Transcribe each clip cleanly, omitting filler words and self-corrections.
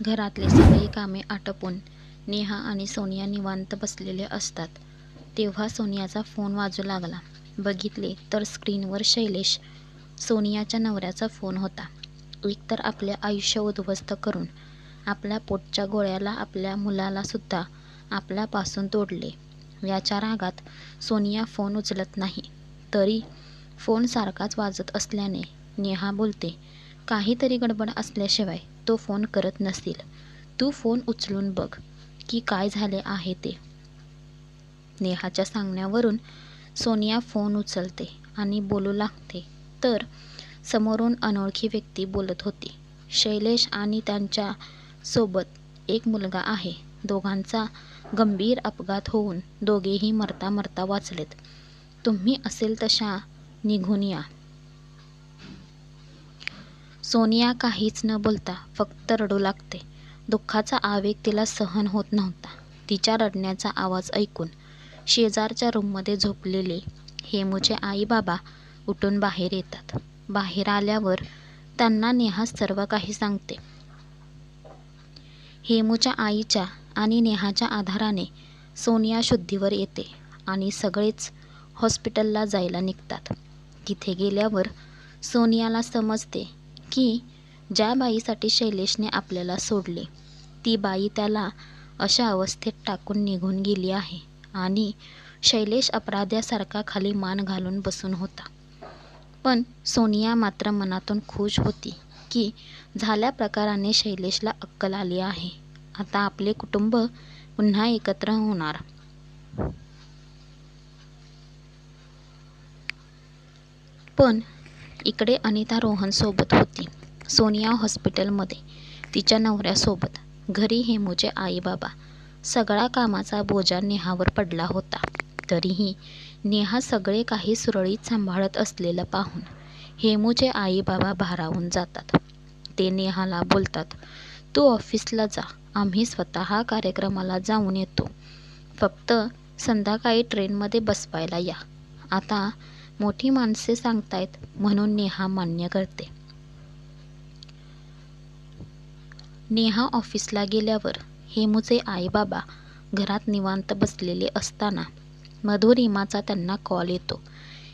घरातले सगळे कामे आटोपून नेहा आणि सोनिया निवांत बसलेले असतात तेव्हा सोनियाचा फोन वाजू लागला. बघितले तर स्क्रीनवर शैलेश, सोनियाच्या नवऱ्याचा फोन होता. एकतर आपले आयुष्य उद्ध्वस्त करून आपल्या पोटच्या गोळ्याला, आपल्या मुलाला सुद्धा आपल्यापासून तोडले. याच्या रागात सोनिया फोन उचलत नाही. तरी फोन सारखाच वाजत असल्याने नेहा बोलते, काहीतरी गडबड असल्याशिवाय तो फोन करत नसेल. तू फोन उचलून बघ की काय झाले आहे ते. नेहाच्या सांगण्यावरून सोनिया फोन उचलते आणि बोलू लागते तर समोरून अनोळखी व्यक्ती बोलत होती. शैलेश आणि त्यांच्या सोबत एक मुलगा आहे. दोघांचा गंभीर अपघात होऊन दोघेही मरता मरता वाचलेत. तुम्ही असेल तशा निघून या. सोनिया काहीच न बोलता फक्त रडू लागते. दुःखाचा आवेग तिला सहन होत नव्हता. तिच्या रडण्याचा आवाज ऐकून शेजारच्या रूममध्ये झोपलेले हेमूचे आई बाबा उठून बाहेर येतात. बाहेर आल्यावर त्यांना नेहा सर्व काही सांगते. हेमूच्या आईच्या आणि नेहाच्या आधाराने सोनिया शुद्धीवर येते आणि सगळेच हॉस्पिटलला जायला निघतात. तिथे गेल्यावर सोनियाला समजते की ज्या बाईसाठी शैलेशने आपल्याला सोडले ती बाई त्याला अशा अवस्थेत टाकून निघून गेली आहे आणि शैलेश अपराध्यासारखा खाली मान घालून बसून होता. पण सोनिया मात्र मनातून खुश होती की झाल्या प्रकाराने शैलेशला अक्कल आली आहे. आता आपले कुटुंब पुन्हा एकत्र होणार. पण इकडे अनिता रोहन सोबत होती. सोनिया हॉस्पिटलमध्ये तिच्या नवऱ्यासोबत, घरी हेमूचे आई बाबा. सगळा कामाचा बोजा नेहावर पडला होता. तरीही नेहा सगळे काही सुरळीत सांभाळत असलेलं पाहून हेमूचे आई बाबा भारावून जातात. ते नेहाला बोलतात, तू ऑफिसला जा, आम्ही स्वतः कार्यक्रमाला जाऊन येतो. फक्त संध्याकाळी ट्रेनमध्ये बसवायला या. आता मोठी माणसे सांगतायत म्हणून नेहा मान्य करते. नेहा ऑफिसला गेल्यावर हेमूचे आई बाबा घरात निवांत बसलेले असताना मधुरिमाचा त्यांना कॉल येतो.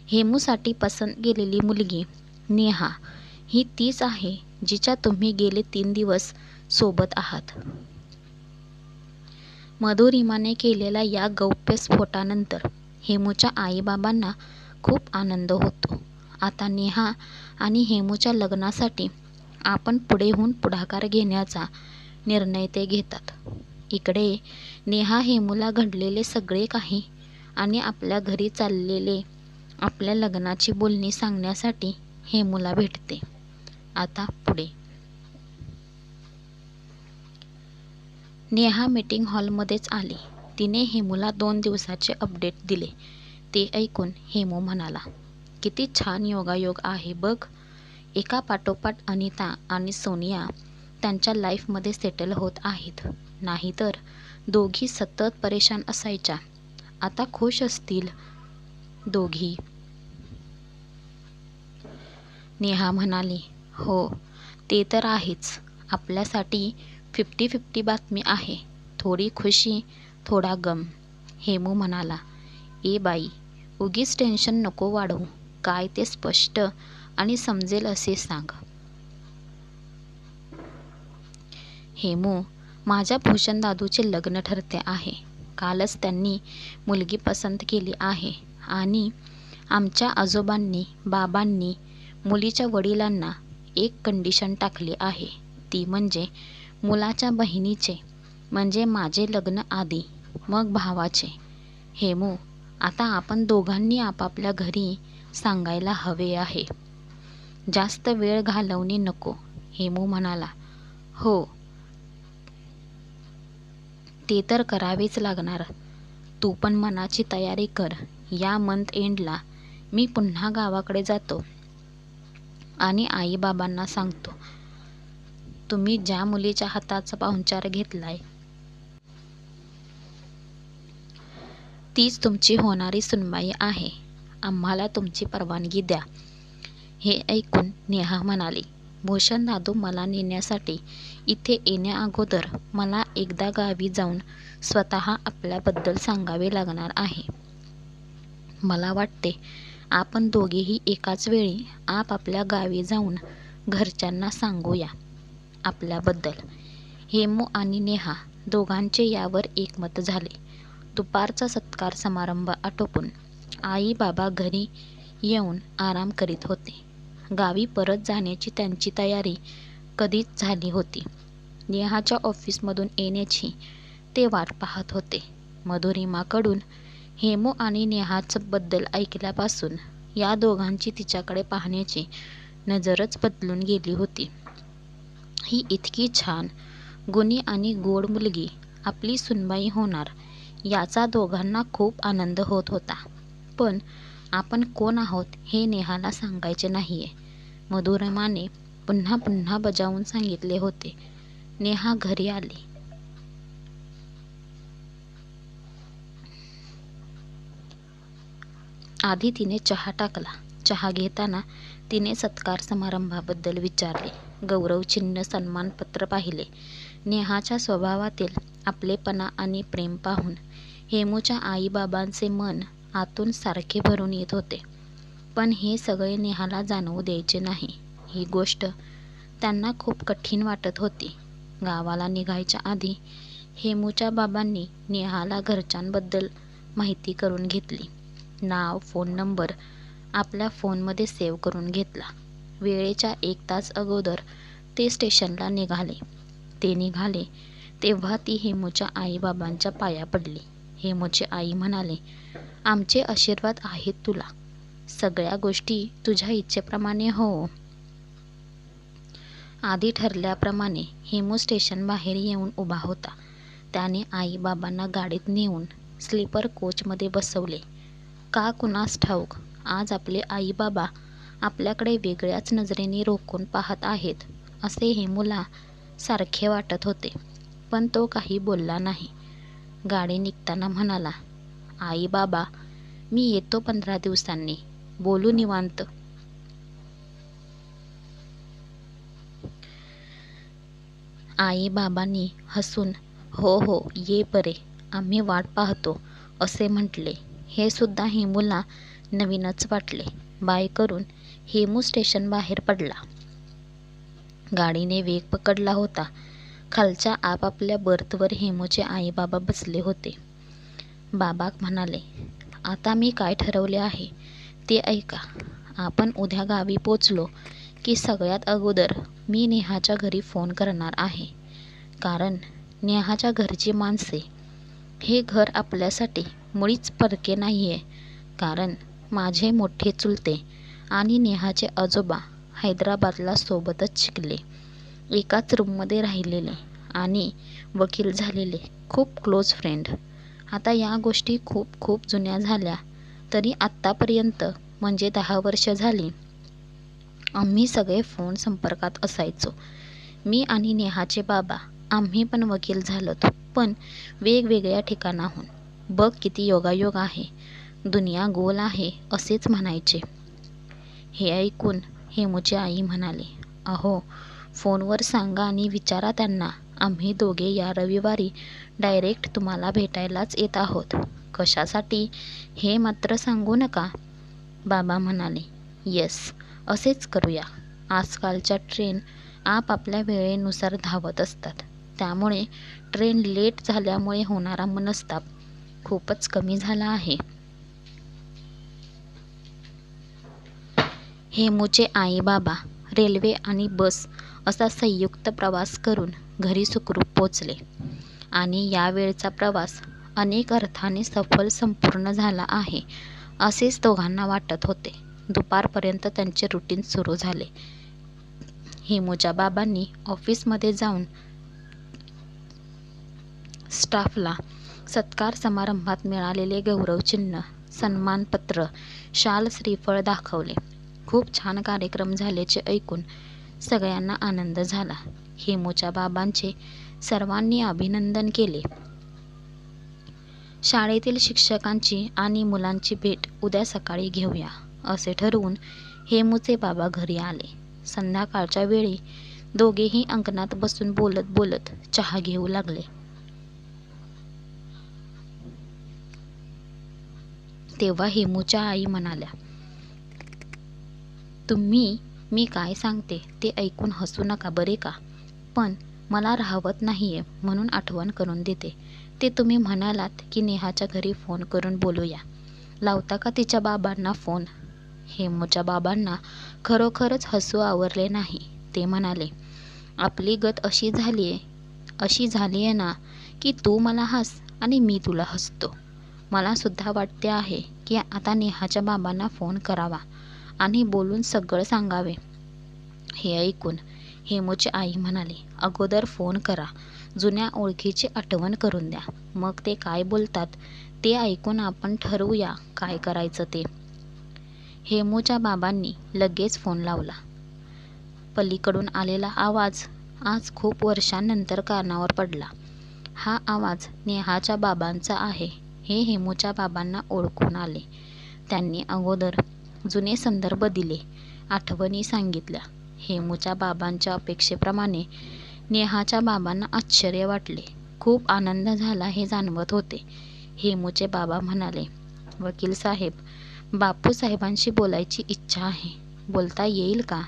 हेमूसाठी पसंत केलेली मुलगी नेहा ही तीच आहे जिच्या तुम्ही गेले 3 दिवस सोबत आहात. मधुरिमाने केलेल्या या गौप्यस्फोटानंतर हेमूच्या आईबाबांना खूप आनंद होतो. आता नेहा आणि हेमूच्या लग्नासाठी आपण पुढेहून पुढाकार घेण्याचा निर्णय ते घेतात. इकडे नेहा हेमूला घडलेले सगळे काही आणि आपल्या घरी चाललेले आपल्या लग्नाची बोलणी सांगण्यासाठी हेमूला भेटते. आता पुढे नेहा मीटिंग हॉलमध्येच आली. तिने हेमूला 2 दिवसाचे अपडेट दिले. ते ऐकून हेमू म्हणाला, किती छान योगायोग आहे बघ. एका पाठोपाठ अनिता आणि सोनिया त्यांच्या लाईफमध्ये सेटल होत आहेत. नाहीतर दोघी सतत परेशान असायच्या. आता खुश असतील दोघी. नेहा म्हणाली, हो ते तर आहेच. आपल्यासाठी 50-50 बातमी आहे. थोडी खुशी, थोडा गम. हेमू म्हणाला, ए बाई, उगीच टेन्शन नको वाढवू. काय ते स्पष्ट आणि समजेल असे सांग. हेमू, माझ्या भूषण दादूचे लग्न ठरते आहे. कालच त्यांनी मुलगी पसंत केली आहे आणि आमच्या आजोबांनी, बाबांनी मुलीच्या वडिलांना एक कंडिशन टाकली आहे. ती म्हणजे मुलाच्या बहिणीचे म्हणजे माझे लग्न आधी, मग भावाचे. हेमू, आता आपण दोघांनी आपापल्या घरी सांगायला हवे आहे. जास्त वेळ घालवणे नको. हेमू म्हणाला, हो ते तर करावेच लागणार. तू पण मनाची तयारी कर. या मंथ एंडला मी पुन्हा गावाकडे जातो आणि आई बाबांना सांगतो, तुम्ही ज्या मुलीच्या हाताचा पाहुणचार घेतलाय तीच तुमची होणारी सुनबाई आहे. आम्हाला तुमची परवानगी द्या. हे ऐकून नेहा म्हणाली, भूषण दादू मला नेण्यासाठी इथे येण्याअगोदर मला एकदा गावी जाऊन स्वतः आपल्याबद्दल सांगावे लागणार आहे. मला वाटते आपण दोघेही एकाच वेळी आपापल्या गावी जाऊन घरच्यांना सांगूया आपल्याबद्दल. हेमू आणि नेहा दोघांचे यावर एकमत झाले. दुपारचा सत्कार समारंभ आटोपून आई बाबा घरी येऊन आराम करीत होते. गावी परत जाण्याची त्यांची तयारी कधीच झाली होती. नेहाच्या ऑफिसमधून येण्याची ते वाट पाहत होते. मधुरिमाकडून हेमू आणि नेहाचं बद्दल ऐकल्यापासून या दोघांची तिच्याकडे पाहण्याची नजरच बदलून गेली होती. ही इतकी छान, गुणी आणि गोड मुलगी आपली सुनबाई होणार याचा दोघांना खूप आनंद होत होता. पण आपण कोण आहोत हे नेहाला सांगायचे नाहीये. मधुरिमाने पुन्हा पुन्हा बजावून सांगितले होते. नेहा घरी आली. आधी तिने चहा टाकला. चहा घेताना तिने सत्कार समारंभाबद्दल विचारले. गौरवचिन्ह, सन्मानपत्र पाहिले. नेहाच्या स्वभावातील आपलेपणा आणि प्रेम पाहून हेमूच्या आईबाबांचे मन आतून सारखे भरून येत होते. पण हे सगळे नेहाला जाणवू द्यायचे नाही. ही गोष्ट त्यांना खूप कठीण वाटत होती. गावाला निघायच्या आधी हेमूच्या बाबांनी नेहाला घरच्यांबद्दल माहिती करून घेतली. नाव, फोन नंबर आपल्या फोनमध्ये सेव्ह करून घेतला. वेळेच्या 1 तास अगोदर ते स्टेशनला निघाले. ते निघाले तेव्हा ती हेमूच्या आईबाबांच्या पाया पडली. हेमूची आई म्हणाले, आमचे आशीर्वाद आहेत तुला. सगळ्या गोष्टी तुझ्या इच्छेप्रमाणे हो. आधी ठरल्याप्रमाणे हेमू स्टेशन बाहेर येऊन उभा होता. त्याने आईबाबांना गाडीत नेऊन स्लीपर कोचमध्ये बसवले. का कुणास ठाऊक आज आपले आईबाबा आपल्याकडे वेगळ्याच नजरेने रोखून पाहत आहेत असे हेमूला सारखे वाटत होते. पण तो काही बोलला नाही. गाडी निघताना म्हणाला, आई बाबा मी येतो 15 दिवसांनी, बोलू निवांत. आई बाबांनी हसून हो हो ये बरे, आम्ही वाट पाहतो असे म्हटले. हे सुद्धा हेमूला नवीनच वाटले. बाय करून हेमू स्टेशन बाहेर पडला. गाडीने वेग पकडला होता. खालच्या आपापल्या बर्थवर हेमूचे आई बाबा बसले होते. बाबा म्हणाले, आता मी काय ठरवले आहे ते ऐका. आपण उद्या गावी पोचलो की सगळ्यात अगोदर मी नेहाच्या घरी फोन करणार आहे. कारण नेहाच्या घरची माणसे, हे घर आपल्यासाठी मुळीच परके नाहीये. कारण माझे मोठे चुलते आणि नेहाचे आजोबा हैदराबादला सोबतच शिकले, एकाच रूममध्ये राहिलेले आणि वकील झालेले खूप क्लोज फ्रेंड. आता या गोष्टी खूप खूप जुन्या झाल्या तरी आत्तापर्यंत म्हणजे 10 वर्ष झाली आम्ही सगळे फोन संपर्कात असायचो. मी आणि नेहाचे बाबा आम्ही पण वकील झालोत, पण वेगवेगळ्या ठिकाणाहून. बघ किती योगायोग आहे, दुनिया गोल आहे असेच म्हणायचे. हे ऐकून हेमूची आई म्हणाली, अहो फोनवर सांगा आणि विचारा त्यांना. आम्ही दोघे या रविवारी डायरेक्ट तुम्हाला भेटायलाच येत आहोत. कशासाठी हे मात्र सांगू नका. बाबा म्हणाले, येस असेच करूया. आजकालच्या ट्रेन आपापल्या वेळेनुसार धावत असतात. त्यामुळे ट्रेन लेट झाल्यामुळे होणारा मनस्ताप खूपच कमी झाला आहे. हेमूचे आई बाबा रेल्वे आणि बस असा संयुक्त प्रवास करून घरी सुखरूप पोचले आणि यावेळचा प्रवास अनेक अर्थाने सफल संपूर्ण झाला आहे असेच दोघांना वाटत होते. दुपारपर्यंत त्यांचे रुटीन सुरू झाले. हेमूच्या बाबांनी ऑफिसमध्ये जाऊन स्टाफला सत्कार समारंभात मिळालेले गौरवचिन्ह, सन्मानपत्र, शाल, श्रीफळ दाखवले. खूप छान कार्यक्रम झाल्याचे ऐकून सगळ्यांना आनंद झाला. हेमूच्या बाबांचे सर्वांनी अभिनंदन केले. शाळेतील शिक्षकांची आणि मुलांची भेट उद्या सकाळी घेऊया असे ठरवून हेमूचे बाबा घरी आले. संध्याकाळच्या वेळी दोघेही अंगणात बसून बोलत बोलत चहा घेऊ लागले. तेव्हा हेमूच्या आई म्हणाल्या, तुम्ही मी काय सांगते ते ऐकून हसू नका बरे का, पण मला राहवत नाहीये म्हणून आठवण करून देते. ते तुम्ही म्हणालात की नेहाच्या घरी फोन करून बोलूया, लावता का तिच्या बाबांना फोन? हेमूच्या बाबांना खरोखरच हसू आवरले नाही. ते म्हणाले, आपली गत अशी झालीये ना की तू मला हस आणि मी तुला हसतो. मला सुद्धा वाटते आहे की आता नेहाच्या बाबांना फोन करावा आणि बोलून सगळं सांगावे. हे ऐकून हेमूची आई म्हणाली, अगोदर फोन करा, जुन्या ओळखीची आठवण करून द्या, मग ते काय बोलतात ते ऐकून आपण ठरवूया काय करायचं ते. हेमूच्या बाबांनी लगेच फोन लावला. पलीकडून आलेला आवाज आज खूप वर्षांनंतर कानावर पडला. हा आवाज नेहाच्या बाबांचा आहे हे हेमूच्या बाबांना ओळखून आले. त्यांनी अगोदर जुने संदर्भ दिले, आठवणी सांगितल्या. हेमूच्या बाबांच्या अपेक्षेप्रमाणे नेहाच्या बाबांना आश्चर्य वाटले. खूप आनंद झाला हे जाणवत होते. हेमूचे बाबा म्हणाले, वकील साहेब, बापू साहेबांशी बोलायची इच्छा आहे, बोलता येईल का?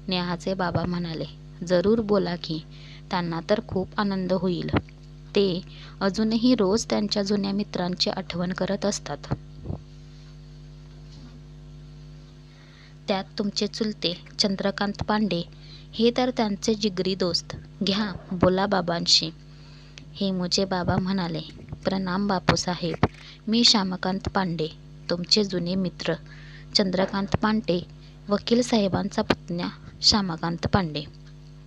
नेहाचे बाबा म्हणाले, जरूर बोला की, त्यांना तर खूप आनंद होईल. ते अजूनही रोज त्यांच्या जुन्या मित्रांची आठवण करत असतात. त्यात तुमचे चुलते चंद्रकांत पांडे हे तर त्यांचे जिगरी दोस्त. घ्या, बोला बाबांशी. हेमूचे बाबा म्हणाले, प्रणाम बापूसाहेब, मी श्यामकांत पांडे, तुमचे जुने मित्र. चंद्रकांत पांडे, वकील साहेबांचा पुतण्या श्यामकांत पांडे.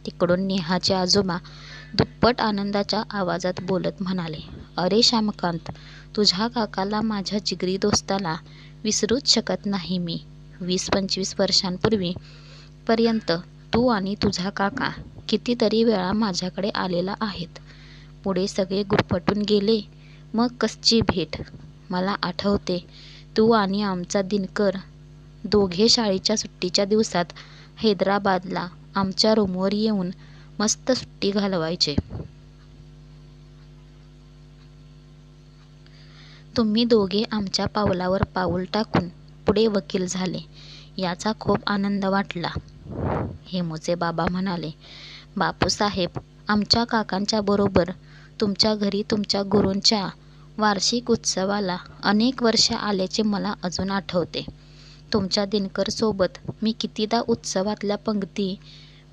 तिकडून नेहाचे आजोबा दुप्पट आनंदाच्या आवाजात बोलत म्हणाले, अरे श्यामकांत, तुझ्या काकाला, माझ्या जिगरी दोस्ताला विसरूच शकत नाही मी. 20-25 वर्षांपूर्वी पर्यंत तू आणि तुझा काका कितीतरी वेळा माझ्याकडे आलेला आहेत. पुढे सगळे गुरफटून गेले, मग कसची भेट. मला आठवते, तू आणि आमचा दिनकर दोघे शाळेच्या सुट्टीच्या दिवसात हैदराबादला आमच्या रूमवर येऊन मस्त सुट्टी घालवायचे. तुम्ही दोघे आमच्या पावलावर पाऊल टाकून पुढे वकील झाले, याचा खूप आनंद वाटला. हेमूचे बाबा म्हणाले, बापूसाहेब, आमच्या काकांच्या बरोबर तुमच्या घरी तुमच्या गुरूंच्या वार्षिक उत्सवाला अनेक वर्षे आल्याचे मला अजून आठवते. तुमच्या दिनकर सोबत मी कितीदा उत्सवातल्या पंगती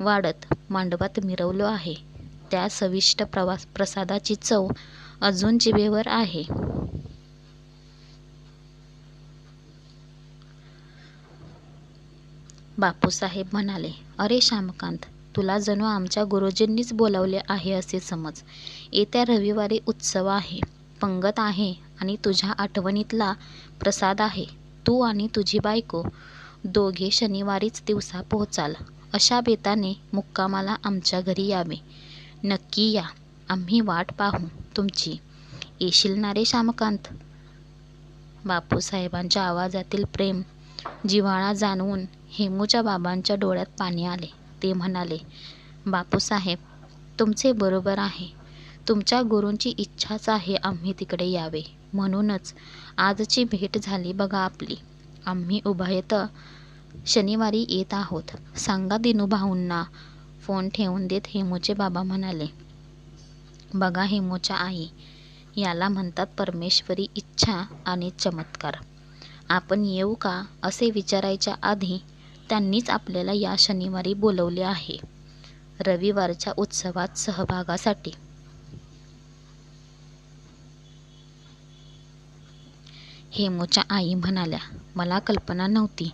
वाढत मांडवात मिरवलो आहे. त्या चविष्ट प्रसादाची चव अजून जिभेवर आहे. बापूसाहेब म्हणाले, अरे श्यामकांत, तुला जणू आमच्या गुरुजींनीच बोलावले आहे असे समज. येत्या रविवारी उत्सव आहे, पंगत आहे आणि तुझ्या आठवणीतला प्रसाद आहे. तू आणि तुझी बायको दोघे शनिवारीच दिवसा पोहोचाल. अशा बेताने मुक्कामाला आमच्या घरी यावे. नक्की या, आम्ही वाट पाहू तुमची. येशील ना रे श्यामकांत? बापूसाहेबांच्या आवाजातील प्रेम, जिव्हाळा जाणवून हेमूच्या बाबांच्या डोळ्यात पाणी आले. ते म्हणाले, बापूसाहेब, तुमचे बरोबर आहे. तुमच्या गुरूंची इच्छाच आहे आम्ही तिकडे यावे, म्हणूनच आजची भेट झाली बघा आपली. आम्ही उभयत शनिवारी येत आहोत. सांगा दिनूभाऊंना. फोन ठेवून देत हेमूचे बाबा म्हणाले, बघा हेमूच्या आई, याला म्हणतात परमेश्वरी इच्छा आणि चमत्कार. आपण येऊ का असे विचारायच्या आधी त्यांनीच आपल्याला या शनिवारी बोलवले आहे, रविवारच्या उत्सवात सहभागासाठी. हेमूच्या आई म्हणाल्या, मला कल्पना नव्हती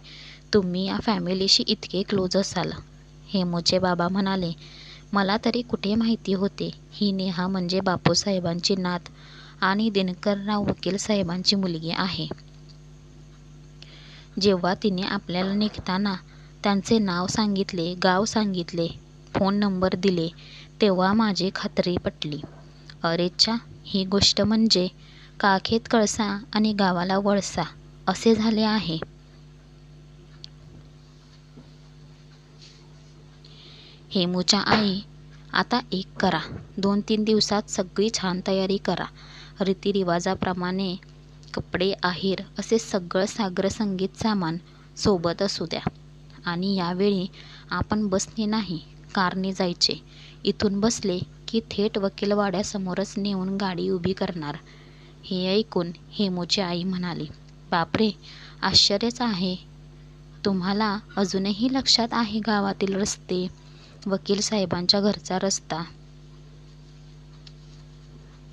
तुम्ही या फॅमिलीशी इतके क्लोज असाल. हेमूचे बाबा म्हणाले, मला तरी कुठे माहिती होते ही नेहा म्हणजे बापूसाहेबांची नात आणि दिनकरराव वकील साहेबांची मुलगी आहे. जेव्हा तिने आपल्याला निघताना त्यांचे नाव सांगितले, गाव सांगितले, फोन नंबर दिले, तेव्हा माझी खात्री पटली. अरेच्छा, ही गोष्ट म्हणजे काखेत कळसा आणि गावाला वळसा असे झाले आहे. हेमूच्या आई, आता एक करा, 2-3 दिवसात सगळी छान तयारी करा. रीतिरिवाजाप्रमाणे कपडे, आहेर असे सगळं साग्रसंगीत सामान सोबत असू द्या. आणि यावेळी आपण बसने नाही, कारने जायचे. इथून बसले की थेट वकीलवाड्यासमोरच नेऊन गाडी उभी करणार. हे ऐकून हेमूची आई म्हणाली, बापरे, आश्चर्यच आहे. तुम्हाला अजूनही लक्षात आहे गावातील रस्ते, वकील साहेबांच्या घरचा रस्ता?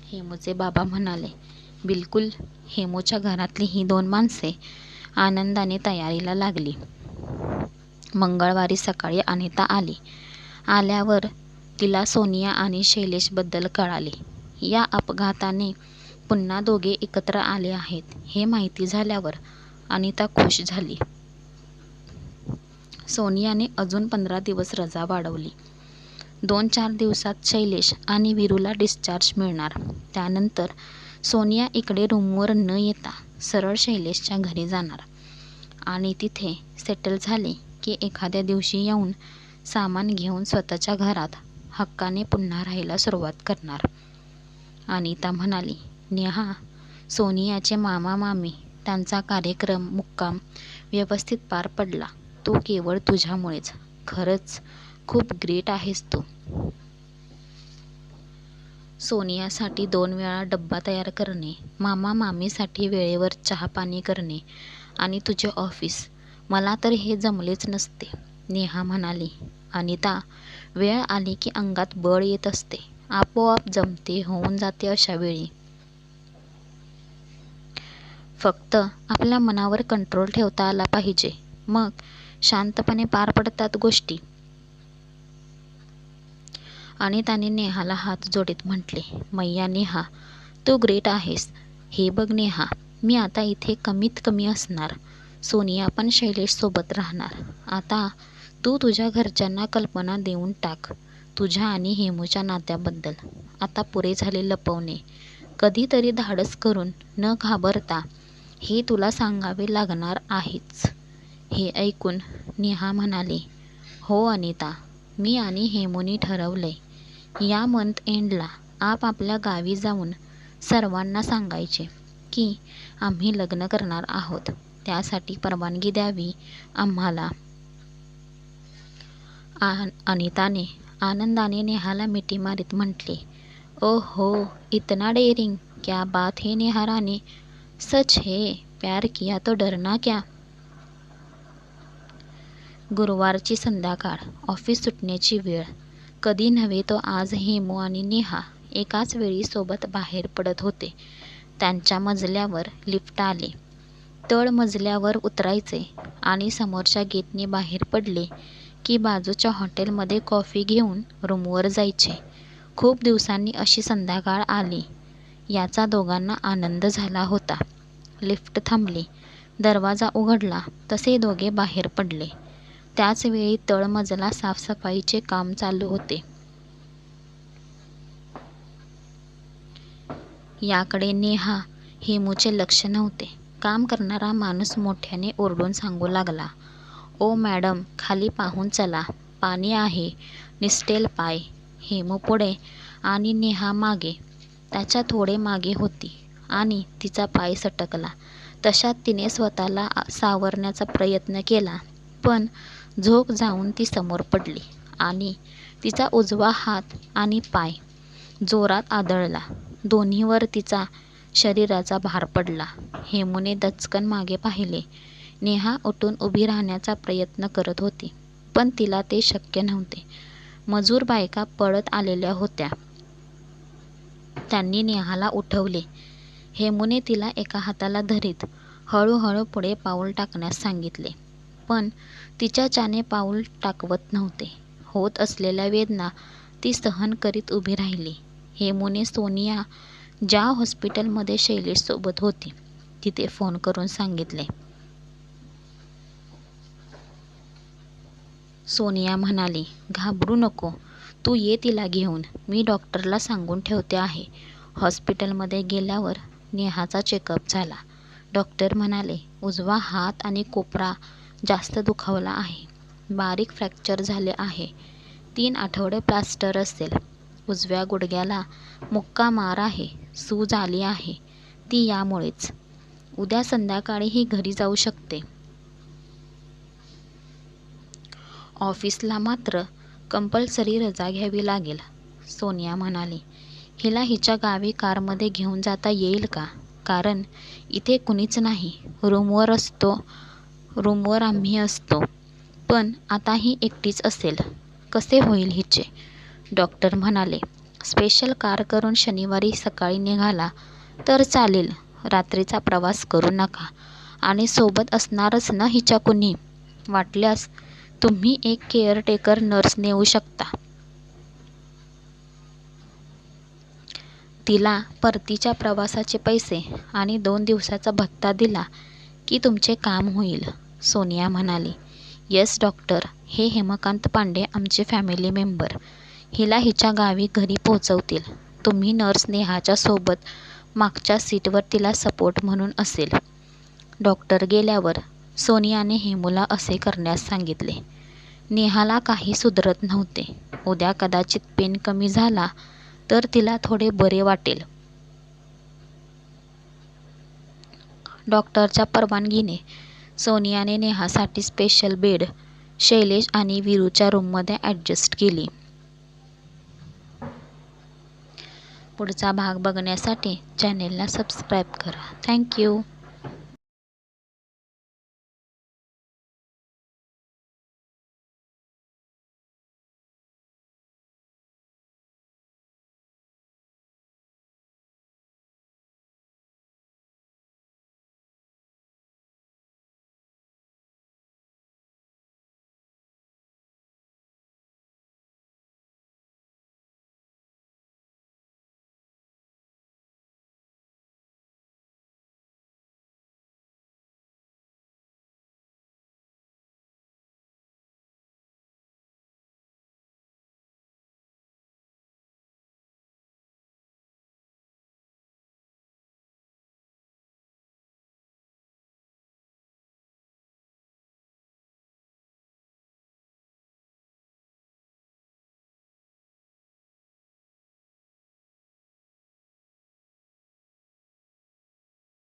हेमूचे बाबा म्हणाले, बिलकुल. हेमूच्या घरातली ही 2 माणसे आनंदाने तयारीला लागली. मंगळवारी सकाळी अनिता आली. आल्यावर तिला सोनिया आणि शैलेशबद्दल कळाले. या अपघाताने पुन्हा दोघे एकत्र आले आहेत हे माहिती झाल्यावर अनिता खुश झाली. सोनियाने अजून 15 दिवस रजा वाढवली. 2-4 दिवसात शैलेश आणि वीरूला डिस्चार्ज मिळणार. त्यानंतर सोनिया इकडे रूमवर न येता सरळ शैलेशच्या घरी जाणार आणि तिथे सेटल झाले की एखाद्या दिवशी येऊन सामान घेऊन स्वतःच्या घरात हक्काने पुन्हा राहायला सुरुवात करणार. अनिता म्हणाली, नेहा, सोनियाचे मामा मामी, त्यांचा कार्यक्रम मुक्काम व्यवस्थित पार पडला. तो केवळ तुझ्यामुळेच. खरंच खूप ग्रेट आहेस तू. सोनियासाठी 2 वेळा डब्बा तयार करणे, मामा मामीसाठी वेळेवर चहा पाणी करणे आणि तुझे ऑफिस, मला तर हे जमलेच नसते. नेहा म्हणाली, अनिता, वेळ आली की अंगात बळ येत असते. आपोआप जमते, होऊन जाते अशा वेळी. फक्त आपल्या मनावर कंट्रोल ठेवता आला पाहिजे, मग शांतपणे पार पडतात गोष्टी. अनिताने नेहाला हात जोडत म्हटले, मैया नेहा, तू ग्रेट आहेस. हे बघ नेहा, मी आता इथे कमीत कमी असणार. सोनिया पण शैलेश सोबत राहणार. आता तू तुझ्या घरच्यांना कल्पना देऊन टाक तुझ्या आणि हेमूच्या नात्याबद्दल. आता पुरे झाले लपवणे. कधीतरी धाडस करून न घाबरता हे तुला सांगावे लागणार आहेच. हे ऐकून नेहा म्हणाली, हो अनिता, मी आणि हेमूने ठरवलंय. या मंथ एंडला आपल्या गावी जाऊन सर्वांना सांगायचे की आम्ही लग्न करणार आहोत. त्यासाठी परवानगी द्यावी आम्हाला. अनिताने आनंदाने नेहाला मिठी मारीत म्हटले, ओहो, इतना डेअरिंग, क्या बात है नेहा रानी, सच है, प्यार किया तो डरना क्या. गुरुवारची संध्याकाळ, ऑफिस सुटण्याची वेळ. कधी नव्हे तो आज हेमू आणि नेहा एकाच वेळी सोबत बाहेर पडत होते. त्यांच्या मजल्यावर लिफ्ट आले. तळ मजल्यावर उतरायचे आणि समोरच्या गेटने बाहेर पडले की बाजूच्या हॉटेलमध्ये कॉफी घेऊन रूमवर जायचे. खूप दिवसांनी अशी संध्याकाळ आली याचा दोघांना आनंद झाला होता. लिफ्ट थांबली, दरवाजा उघडला तसे दोघे बाहेर पडले. त्याचवेळी तळमजला साफसफाईचे काम चालू होते. याकडे नेहा हेमूचे लक्ष नव्हते. काम करणारा माणूस मोठ्याने ओरडून सांगू लागला, ओ मॅडम, खाली पाहून चला, पाणी आहे, निसटेल पाय. हेमू पुढे आणि नेहा मागे. त्याच्या थोडे मागे होती आणि तिचा पाय सटकला. तशात तिने स्वतःला सावरण्याचा प्रयत्न केला, पण झोक जाऊन ती समोर पडली आणि तिचा उजवा हात आणि पाय जोरात आदळला. दोन्हीवर तिचा शरीराचा भार पडला. हेमूने दचकन मागे पाहिले. नेहा उठून उभी राहण्याचा प्रयत्न करत होती, पण तिला ते शक्य नव्हते. मजूर बायका पळत आलेल्या होत्या. त्यांनी नेहाला उठवले. हेमूने तिला एका हाताला धरीत हळूहळू पुढे पाऊल टाकण्यास सांगितले, पण तिच्याच्याने पाऊल टाकवत नव्हते. होत असलेल्या वेदना ती सहन करीत उभी राहिली. हेमूने सोनिया ज्या हॉस्पिटलमध्ये शैलेश सोबत होती तिथे फोन करून सांगितले. सोनिया म्हणाली, घाबरू नको, तू ये तिला घेऊन, मी डॉक्टरला सांगून ठेवते आहे. हॉस्पिटलमध्ये गेल्यावर नेहाचा चेकअप झाला. डॉक्टर म्हणाले, उजवा हात आणि कोपरा जास्त दुखावला आहे, बारीक फ्रॅक्चर झाले आहे. 3 आठवडे प्लास्टर असेल. उजव्या गुडघ्याला मुक्का मार आहे. सूज आली आहे ती यामुळेच. उद्या संध्याकाळी ही घरी जाऊ शकते. ऑफिसला मात्र कंपल्सरी रजा घ्यावी लागेल, सोनिया म्हणाली. हिला हिच्या गावी कारमध्ये घेऊन जाता येईल का? कारण इथे कुणीच नाही. रूमवर आम्ही असतो. पण आता ही एकटीच असेल. कसे होईल हिचे? डॉक्टर म्हणाले. स्पेशल कार करून शनिवारी सकाळी निघाला तर चालेल. रात्रीचा प्रवास करू नका. आणि सोबत असणारच ना हिच्या कुणी? वाटल्यास तुम्ही एक केअरटेकर नर्स नेऊ शकता. तिला परतीच्या प्रवासाचे पैसे आणि 2 दिवसाचा भत्ता दिला की तुमचे काम होईल, सोनिया म्हणाली. Yes doctor. हे हेमकांत पांडे आमचे फॅमिली मेंबर. हिला हिच्या गावी घरी पोहोचवतील. तुम्ही नर्स नेहाच्या सोबत मागच्या सीटवर तिला सपोर्ट म्हणून असेल. डॉक्टर गेल्यावर सोनियाने हेमूला असे करण्यास सांगितले. नेहाला काही सुधरत नव्हते. उद्या कदाचित पेन कमी झाला तर तिला थोडे बरे वाटेल. डॉक्टरच्या परवानगीने सोनियाने नेहासाठी स्पेशल बेड शैलेश आणि वीरूच्या रूममध्ये ॲडजस्ट केली. पुढचा भाग बघण्यासाठी चॅनेलला सबस्क्राईब करा. थँक्यू.